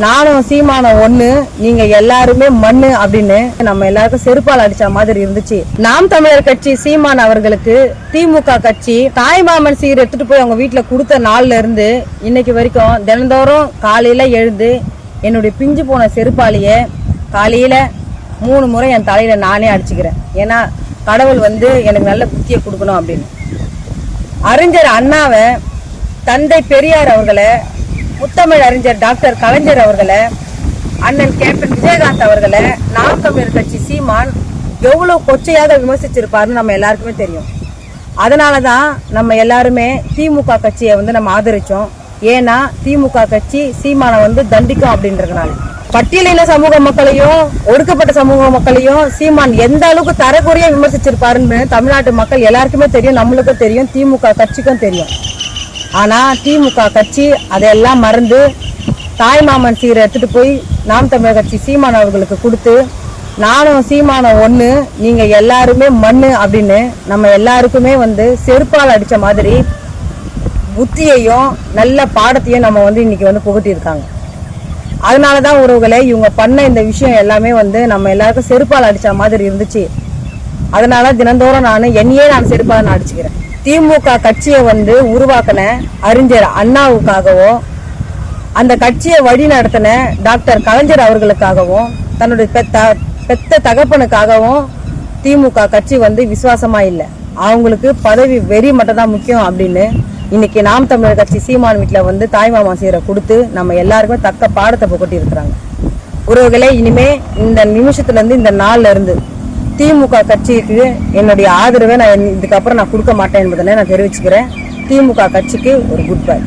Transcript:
நானும் சீமானம் ஒண்ணு, நீங்க எல்லாருமே மண்ணு அப்படின்னு நம்ம எல்லாருக்கும் செருப்பால் அடிச்ச மாதிரி இருந்துச்சு. நாம் தமிழர் கட்சி சீமான் அவர்களுக்கு திமுக கட்சி தாய்மாமன் சீர் எடுத்துட்டு போய் அவங்க வீட்டுல கொடுத்த நாள்ல இருந்து இன்னைக்கு வரைக்கும் தினந்தோறும் காலையில எழுந்து என்னுடைய பிஞ்சு போன செருப்பாலேயே காலையில 3 முறை என் தலையில நானே அடிச்சுக்கிறேன். ஏன்னா கடவுள் எனக்கு நல்ல புத்தியை கொடுக்கணும் அப்படின்னு. அறிஞர் அண்ணாவை, தந்தை பெரியார் அவர்களை, முத்தமிழ் அறிஞர் டாக்டர் கலைஞர் அவர்களை, அண்ணன் கேப்டன் விஜயகாந்த் அவர்களை நாம் தமிழர் கட்சி சீமான் எவ்வளவு கொச்சையாக விமர்சிச்சிருப்பாருன்னு நம்ம எல்லாருக்குமே தெரியும். அதனாலதான் நம்ம எல்லாருமே திமுக கட்சியை நம்ம ஆதரிச்சோம். ஏன்னா திமுக கட்சி சீமானை தண்டிக்கும் அப்படின்றதுனால. பட்டியலின சமூக மக்களையும் ஒடுக்கப்பட்ட சமூக மக்களையும் சீமான் எந்த அளவுக்கு தரக்குறையா விமர்சிச்சிருப்பாருன்னு தமிழ்நாட்டு மக்கள் எல்லாருக்குமே தெரியும், நம்மளுக்கும் தெரியும், திமுக கட்சிக்கும் தெரியும். ஆனா திமுக கட்சி அதையெல்லாம் மறந்து தாய்மாமன் சீரை எடுத்துட்டு போய் நாம் தமிழர் கட்சி சீமான் அவர்களுக்கு கொடுத்து, நானும் சீமானம் ஒண்ணு, நீங்க எல்லாருமே மண்ணு அப்படின்னு நம்ம எல்லாருக்குமே செருப்பால் அடிச்ச மாதிரி புத்தியையும் நல்ல பாடத்தையும் நம்ம இன்னைக்கு புகட்டி இருக்காங்க. அதனாலதான் உறவுகளை இவங்க பண்ண இந்த விஷயம் எல்லாமே நம்ம எல்லாருக்கும் செருப்பால் அடிச்ச மாதிரி இருந்துச்சு. அதனால தினந்தோறும் நான் செருப்பால் அடிச்சுக்கிறேன். திமுக கட்சியை உருவாக்கின அறிஞர் அண்ணாவுக்காகவோ, அந்த கட்சியை வழி நடத்தின டாக்டர் கலைஞர் அவர்களுக்காகவும், தன்னுடைய பெத்த தகப்பனுக்காகவும் திமுக கட்சி விசுவாசமா இல்லை. அவங்களுக்கு பதவி வெறி மட்டும் தான் முக்கியம் அப்படின்னு இன்னைக்கு நாம் தமிழர் கட்சி சீமான் வீட்டுல தாய்மாமா சீரை கொடுத்து நம்ம எல்லாருக்குமே தக்க பாடத்தை புகட்டி இருக்கிறாங்க. உறவுகளே, இனிமே இந்த நிமிஷத்துல இருந்து, இந்த நாள்ல இருந்து திமுக கட்சிக்கு என்னுடைய ஆதரவை நான் இதுக்கப்புறம் கொடுக்க மாட்டேன் என்பதை நான் தெரிவிச்சுக்கிறேன். திமுக கட்சிக்கு ஒரு குட் பை.